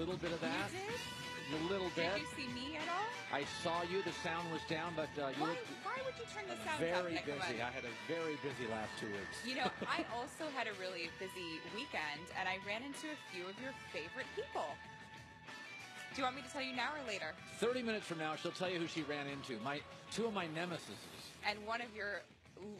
little bit of that. You did? A little bit. Did you see me at all? I saw you. The sound was down, but you were Why would you turn the sound very up? busy. I had a very busy last 2 weeks. You know, I also had a really busy weekend, and I ran into a few of your favorite people. Do you want me to tell you now or later? 30 minutes from now, she'll tell you who she ran into. Two of my nemesis. And one of your,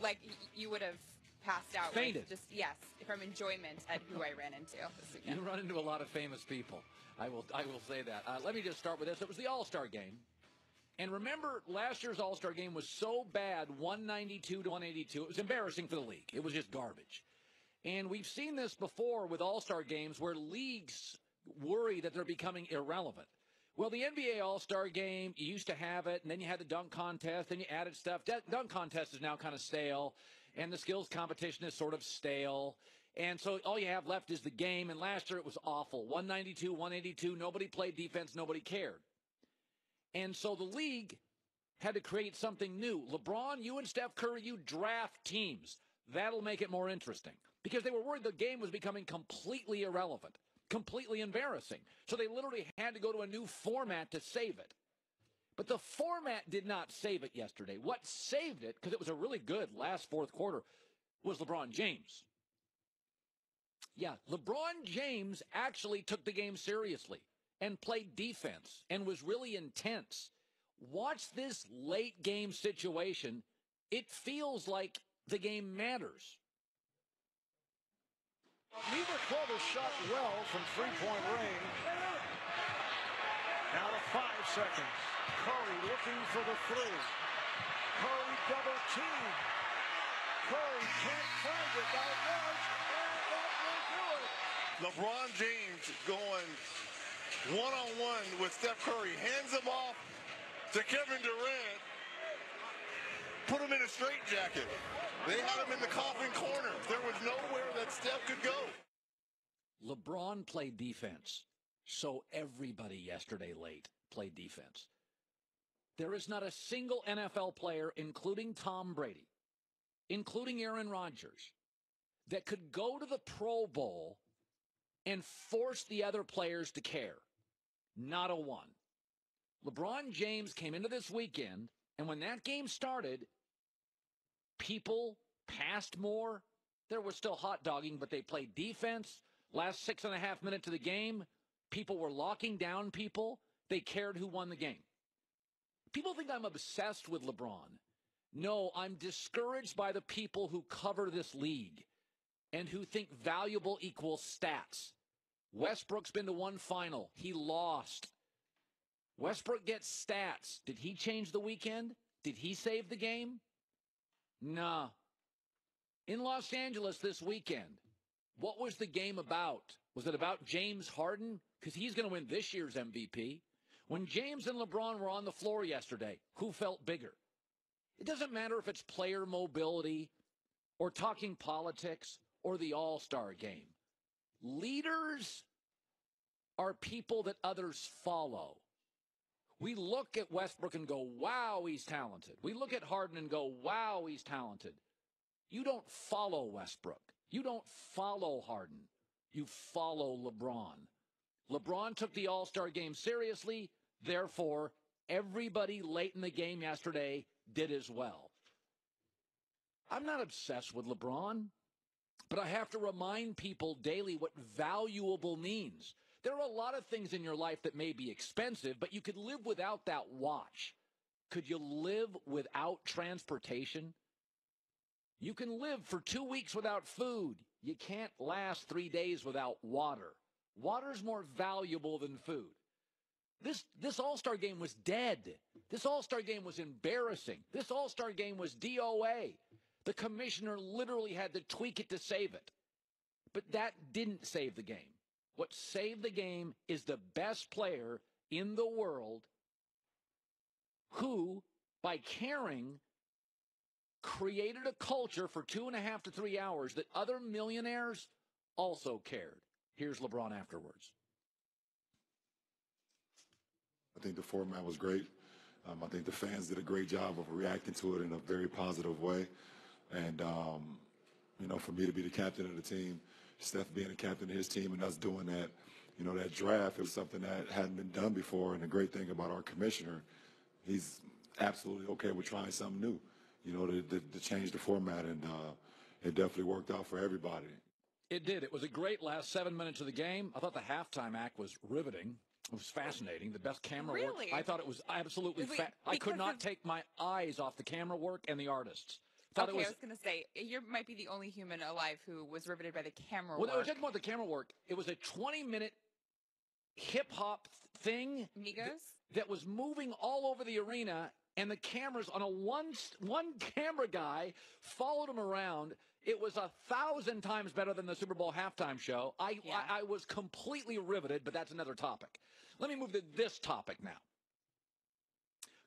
like, you would have passed out. Fainted. Like, just, yes, from enjoyment at who I ran into this weekend. You run into a lot of famous people. I will say that. Let me just start with this. It was the All-Star game. And remember, last year's All-Star game was so bad, 192 to 182. It was embarrassing for the league. It was just garbage. And we've seen this before with All-Star games where leagues worry that they're becoming irrelevant. Well, the NBA All-Star game, you used to have it, and then you had the dunk contest, then you added stuff. Dunk contest is now kind of stale, and the skills competition is sort of stale. And so all you have left is the game, and last year it was awful. 192, 182, nobody played defense, nobody cared. And so the league had to create something new. LeBron, you and Steph Curry, you draft teams. That'll make it more interesting. Because they were worried the game was becoming completely irrelevant, completely embarrassing. So they literally had to go to a new format to save it. But the format did not save it yesterday. What saved it, because it was a really good last fourth quarter, was LeBron James. Yeah, LeBron James actually took the game seriously and played defense and was really intense. Watch this late game situation. It feels like the game matters. Neither club has shot well from three-point range. Now to 5 seconds. Curry looking for the three. Curry double team. Curry can't find it. Now March, and that will do it. LeBron James going one-on-one with Steph Curry. Hands him off to Kevin Durant. Put him in a straitjacket. They had him in the coffin corner. There was nowhere that Steph could go. LeBron played defense. So everybody yesterday late played defense. There is not a single NFL player, including Tom Brady, including Aaron Rodgers, that could go to the Pro Bowl and force the other players to care. Not a one. LeBron James came into this weekend, and when that game started, people passed more. There was still hot dogging, but they played defense. Last 6.5 minutes of the game, people were locking down people. They cared who won the game. People think I'm obsessed with LeBron. No, I'm discouraged by the people who cover this league and who think valuable equals stats. Westbrook's been to one final. He lost. Westbrook gets stats. Did he change the weekend? Did he save the game? Nah. In Los Angeles this weekend, what was the game about? Was it about James Harden? Because he's going to win this year's MVP. When James and LeBron were on the floor yesterday, who felt bigger? It doesn't matter if it's player mobility or talking politics or the All-Star game. Leaders are people that others follow. We look at Westbrook and go, wow, he's talented. We look at Harden and go, wow, he's talented. You don't follow Westbrook. You don't follow Harden. You follow LeBron. LeBron took the All-Star game seriously. Therefore, everybody late in the game yesterday did as well. I'm not obsessed with LeBron, but I have to remind people daily what valuable means. There are a lot of things in your life that may be expensive, but you could live without that watch. Could you live without transportation? You can live for 2 weeks without food. You can't last 3 days without water. Water's more valuable than food. This All-Star game was dead. This All-Star game was embarrassing. This All-Star game was DOA. The commissioner literally had to tweak it to save it. But that didn't save the game. What saved the game is the best player in the world who, by caring, created a culture for 2.5 to 3 hours that other millionaires also cared. Here's LeBron afterwards. I think the format was great. I think the fans did a great job of reacting to it in a very positive way. And, for me to be the captain of the team, Steph being the captain of his team and us doing that, You know, that draft is something that hadn't been done before, and the great thing about our commissioner, he's absolutely okay with trying something new, you know, to change the format, and it definitely worked out for everybody. It did. It was a great last 7 minutes of the game. I thought the halftime act was riveting. It was fascinating. The best camera work. I thought it was absolutely I could not take my eyes off the camera work and the artists. I was going to say, you might be the only human alive who was riveted by the camera work. Well, it wasn't about the camera work. It was a 20-minute hip-hop thing that was moving all over the arena, and the cameras on a one camera guy followed him around. It was 1,000 times better than the Super Bowl halftime show. I was completely riveted, but that's another topic. Let me move to this topic now.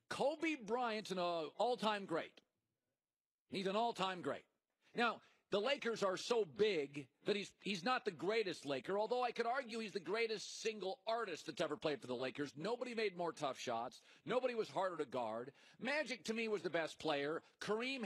Kobe Bryant's an all-time great. He's an all-time great. Now, the Lakers are so big that he's not the greatest Laker, although I could argue he's the greatest single artist that's ever played for the Lakers. Nobody made more tough shots. Nobody was harder to guard. Magic, to me, was the best player. Kareem